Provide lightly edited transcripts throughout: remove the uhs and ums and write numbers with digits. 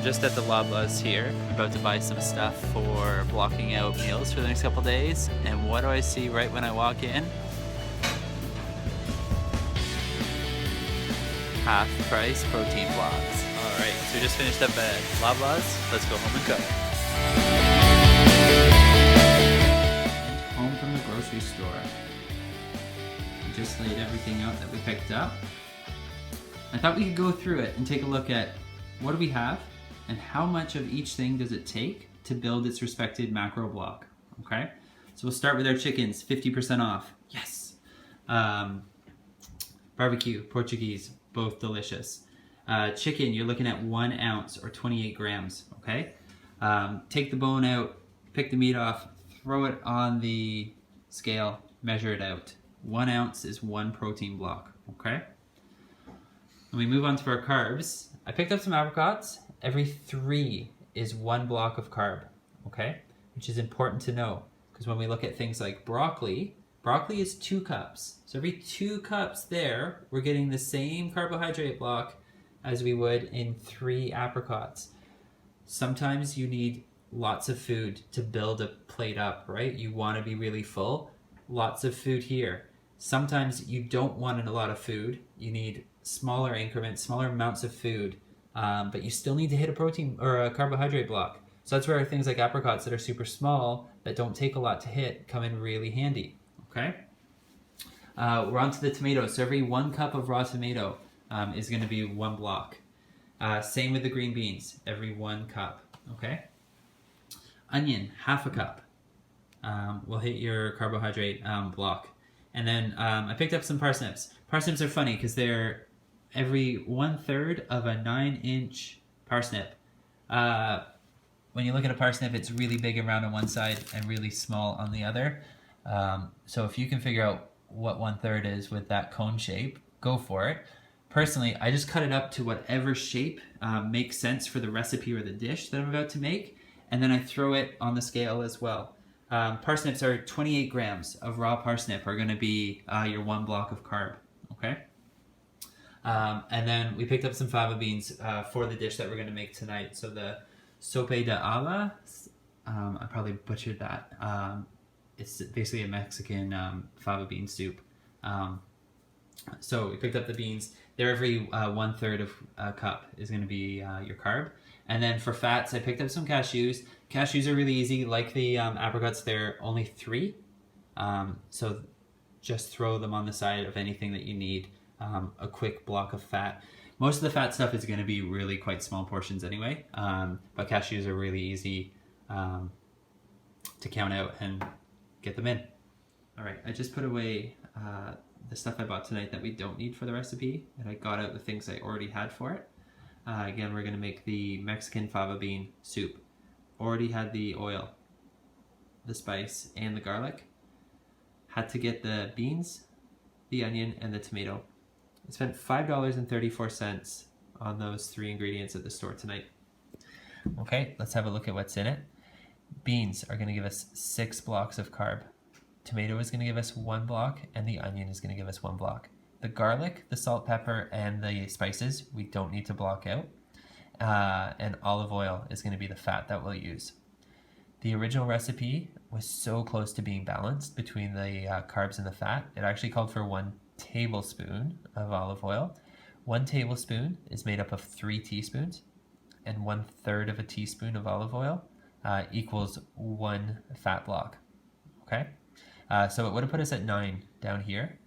I'm just at the Loblaws here, about to buy some stuff for blocking out meals for the next couple days. And what do I see right when I walk in? Half price protein blocks. Alright, so we just finished up at Loblaws. Let's go home and cook. Home from the grocery store. We just laid everything out that we picked up. I thought we could go through it and take a look at what do we have and how much of each thing does it take to build its respected macro block. Okay, so we'll start with our chickens, 50% off. Yes. Barbecue, Portuguese, both delicious. Chicken, you're looking at 1 ounce or 28 grams. Okay, take the bone out, pick the meat off, throw it on the scale, measure it out. 1 ounce is 1 protein block. Okay. When we move on to our carbs, I picked up some apricots. Every 3 is 1 block of carb, okay? Which is important to know, because when we look at things like broccoli is 2 cups. So every 2 cups there, we're getting the same carbohydrate block as we would in 3 apricots. Sometimes you need lots of food to build a plate up, right? You want to be really full. Lots of food here. Sometimes you don't want a lot of food. You need smaller increments, smaller amounts of food, but you still need to hit a protein or a carbohydrate block. So that's where things like apricots that are super small, that don't take a lot to hit, come in really handy. Okay. We're on to the tomatoes. So every 1 cup of raw tomato is going to be 1 block. Same with the green beans. Every 1 cup. Okay. Onion, half a cup. Will hit your carbohydrate block. And then I picked up some parsnips. Parsnips are funny because they're every 1/3 of a 9-inch parsnip. When you look at a parsnip, it's really big and round on one side and really small on the other. So if you can figure out what 1/3 is with that cone shape, go for it. Personally, I just cut it up to whatever shape makes sense for the recipe or the dish that I'm about to make, and then I throw it on the scale as well. Parsnips are 28 grams of raw parsnip are going to be your 1 block of carb. Okay. And then we picked up some fava beans for the dish that we're going to make tonight. So the sope de ala, I probably butchered that. It's basically a Mexican fava bean soup. So we picked up the beans. They're every 1/3 of a cup is going to be your carb. And then for fats, I picked up some cashews. Cashews are really easy. Like the apricots, they're only 3. So just throw them on the side of anything that you need. A quick block of fat. Most of the fat stuff is going to be really quite small portions anyway. But cashews are really easy to count out and get them in. All right, I just put away the stuff I bought tonight that we don't need for the recipe, and I got out the things I already had for it. Again, we're going to make the Mexican fava bean soup. Already had the oil, the spice, and the garlic. Had to get the beans, the onion, and the tomato. I spent $5.34 on those 3 ingredients at the store tonight. Okay, let's have a look at what's in it. Beans are going to give us 6 blocks of carb. Tomato is going to give us 1 block, and the onion is going to give us 1 block. The garlic, the salt, pepper, and the spices, we don't need to block out. And olive oil is going to be the fat that we'll use. The original recipe was so close to being balanced between the carbs and the fat. It actually called for 1 tablespoon of olive oil. 1 tablespoon is made up of 3 teaspoons, and 1/3 of a teaspoon of olive oil equals 1 fat block. Okay, so it would have put us at 9 down here.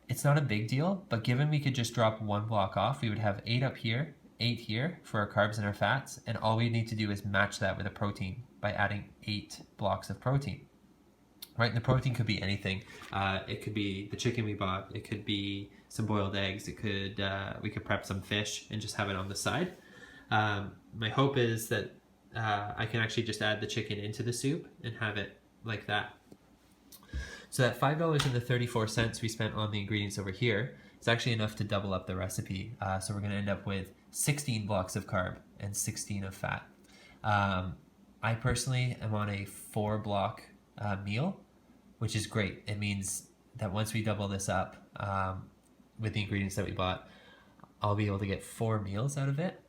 It's not a big deal, but given we could just drop 1 block off, we would have 8 up here, 8 here for our carbs and our fats, and all we need to do is match that with a protein by adding 8 blocks of protein. Right, and the protein could be anything. It could be the chicken we bought. It could be some boiled eggs. It could we could prep some fish and just have it on the side. My hope is that I can actually just add the chicken into the soup and have it like that. So that $5.34 we spent on the ingredients over here is actually enough to double up the recipe. So we're going to end up with 16 blocks of carb and 16 of fat. I personally am on a 4-block meal, which is great. It means that once we double this up with the ingredients that we bought, I'll be able to get 4 meals out of it.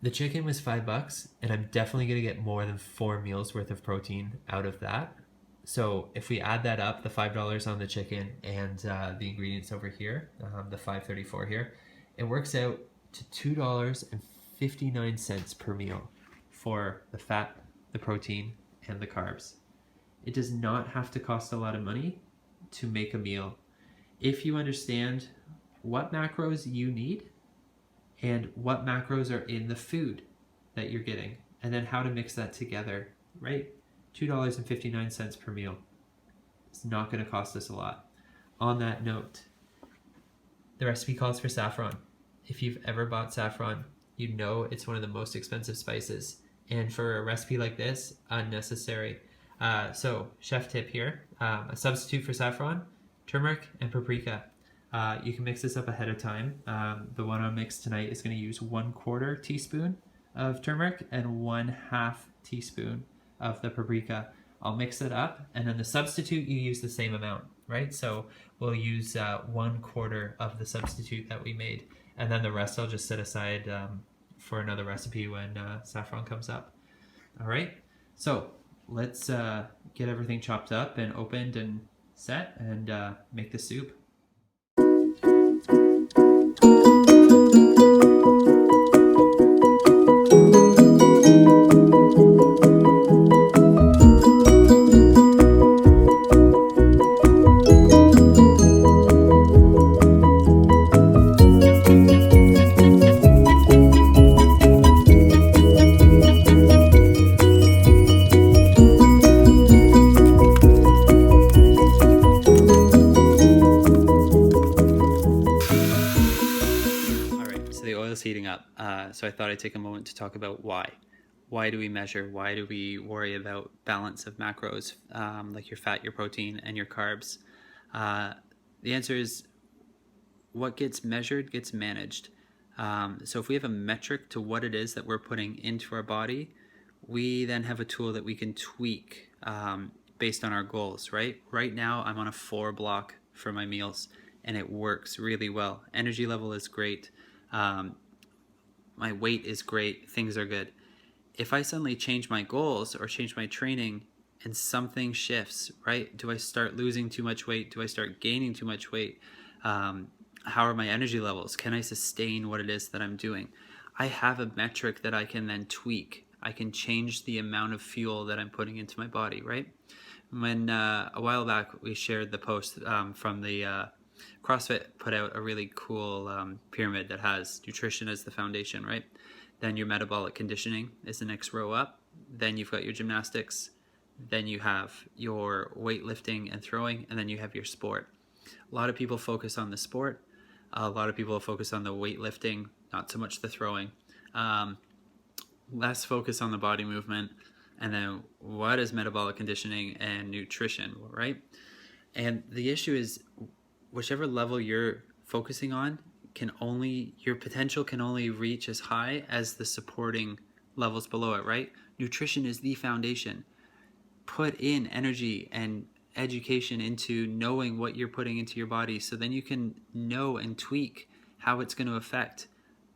The chicken was $5, and I'm definitely gonna get more than 4 meals worth of protein out of that. So if we add that up, the $5 on the chicken and the ingredients over here, the $5.34 here, it works out to $2.59 per meal for the fat, the protein, and the carbs. It does not have to cost a lot of money to make a meal if you understand what macros you need and what macros are in the food that you're getting, and then how to mix that together, right? $2.59 per meal. It's not going to cost us a lot. On that note, the recipe calls for saffron. If you've ever bought saffron, you know it's one of the most expensive spices. And for a recipe like this, unnecessary. So, chef tip here, a substitute for saffron, turmeric and paprika. You can mix this up ahead of time. The one I'll mix tonight is going to use 1/4 teaspoon of turmeric and 1/2 teaspoon of the paprika. I'll mix it up, and then the substitute you use the same amount, right? So we'll use 1/4 of the substitute that we made, and then the rest I'll just set aside for another recipe when saffron comes up. All right, so let's get everything chopped up and opened and set and make the soup. Heating up, so I thought I'd take a moment to talk about why. Why do we measure? Why do we worry about balance of macros, like your fat, your protein, and your carbs? The answer is what gets measured gets managed. So if we have a metric to what it is that we're putting into our body, we then have a tool that we can tweak based on our goals, right? Right now, I'm on a 4 block for my meals, and it works really well. Energy level is great. My weight is great, things are good. If I suddenly change my goals or change my training and something shifts, right? Do I start losing too much weight? Do I start gaining too much weight? How are my energy levels? Can I sustain what it is that I'm doing? I have a metric that I can then tweak. I can change the amount of fuel that I'm putting into my body, right? When a while back we shared the post from the CrossFit put out a really cool pyramid that has nutrition as the foundation, right? Then your metabolic conditioning is the next row up. Then you've got your gymnastics. Then you have your weightlifting and throwing, and then you have your sport. A lot of people focus on the sport. A lot of people focus on the weightlifting, not so much the throwing. Less focus on the body movement. And then what is metabolic conditioning and nutrition, right? And the issue is, whichever level you're focusing on your potential can only reach as high as the supporting levels below it, right? Nutrition is the foundation. Put in energy and education into knowing what you're putting into your body, so then you can know and tweak how it's going to affect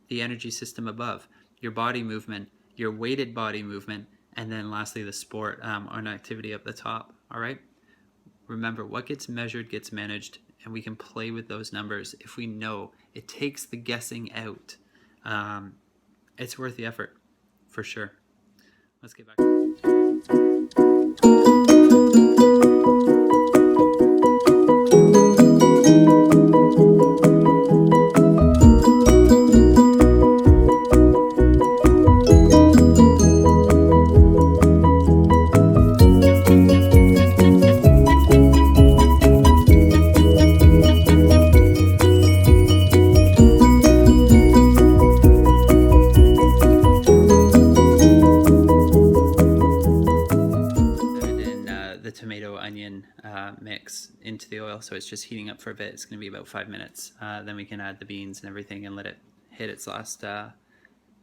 the energy system above, your body movement, your weighted body movement, and then lastly the sport on activity up the top. All right, remember, what gets measured gets managed, and we can play with those numbers if we know. It takes the guessing out. It's worth the effort, for sure. Let's get back. Tomato onion mix into the oil, so it's just heating up for a bit. It's going to be about 5 minutes. Then we can add the beans and everything and let it hit its last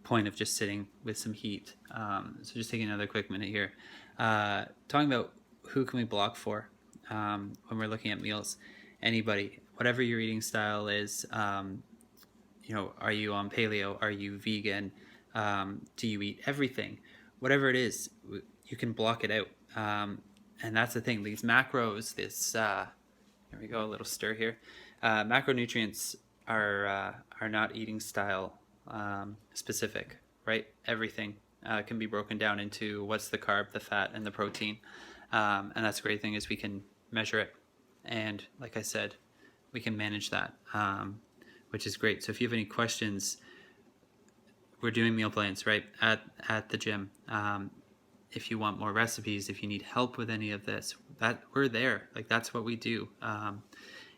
point of just sitting with some heat. So just taking another quick minute here, talking about who can we block for when we're looking at meals. Anybody, whatever your eating style is. Are you on paleo? Are you vegan? Do you eat everything? Whatever it is, you can block it out. And that's the thing. These macros, here we go, a little stir here. Macronutrients are not eating style specific, right? Everything can be broken down into what's the carb, the fat, and the protein. And that's a great thing is we can measure it. And like I said, we can manage that, which is great. So if you have any questions, we're doing meal plans, right, at the gym. If you want more recipes, if you need help with any of this, that we're there. Like, that's what we do.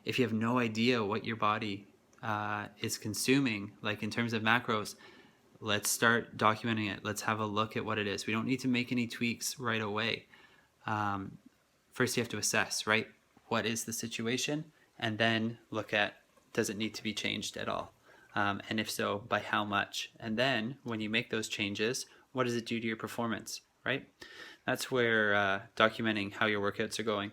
If you have no idea what your body is consuming, like in terms of macros, let's start documenting it. Let's have a look at what it is. We don't need to make any tweaks right away. First, you have to assess, right? What is the situation? And then look at, does it need to be changed at all? And if so, by how much? And then when you make those changes, what does it do to your performance, right? That's where documenting how your workouts are going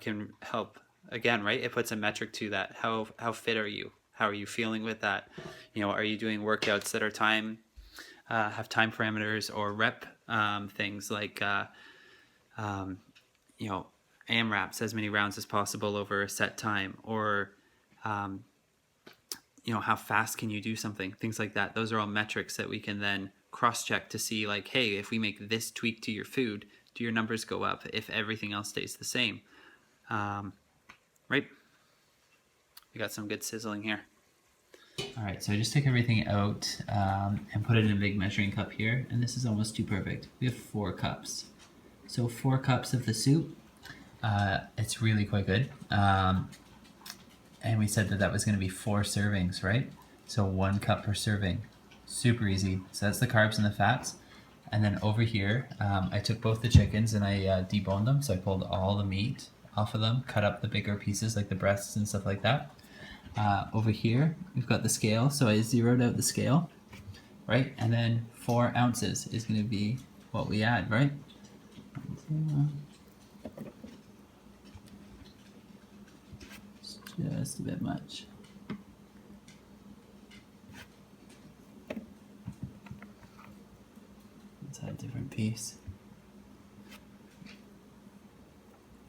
can help. Again, right? It puts a metric to that. How fit are you? How are you feeling with that? Are you doing workouts that are have time parameters or rep things like AMRAPs, as many rounds as possible over a set time, or how fast can you do something, things like that. Those are all metrics that we can then cross-check to see, like, hey, if we make this tweak to your food, do your numbers go up if everything else stays the same? Right? We got some good sizzling here. All right, so I just took everything out and put it in a big measuring cup here, and this is almost too perfect. We have 4 cups. So 4 cups of the soup. It's really quite good. And we said that was going to be 4 servings, right? So 1 cup per serving. Super easy. So that's the carbs and the fats. And then over here, I took both the chickens and I deboned them. So I pulled all the meat off of them, cut up the bigger pieces like the breasts and stuff like that. Over here, we've got the scale. So I zeroed out the scale, right? And then 4 ounces is going to be what we add, right? Just a bit much. Let's add a different piece.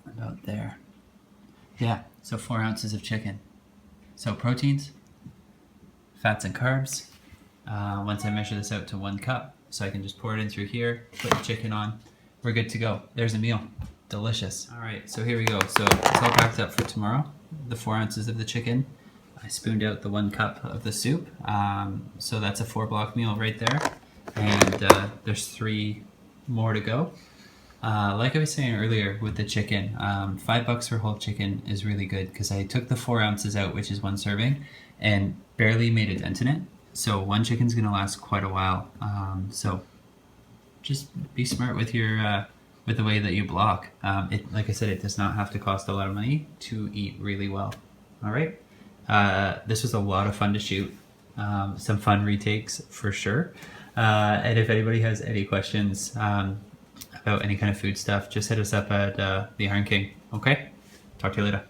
About there. Yeah, so 4 ounces of chicken. So proteins, fats and carbs. Once I measure this out to 1 cup, so I can just pour it in through here, put the chicken on. We're good to go. There's a meal. Delicious. All right, so here we go. So it's all packed up for tomorrow. The 4 ounces of the chicken. I spooned out the 1 cup of the soup. So that's a 4-block meal right there. And there's 3 more to go. Like I was saying earlier with the chicken, $5 for whole chicken is really good because I took the 4 ounces out, which is 1 serving, and barely made a dent in it. So 1 chicken's gonna last quite a while. So just be smart with your with the way that you block. Like I said, it does not have to cost a lot of money to eat really well. All right. This was a lot of fun to shoot. Some fun retakes for sure. And if anybody has any questions about any kind of food stuff, just hit us up at the Iron King. Okay. Talk to you later.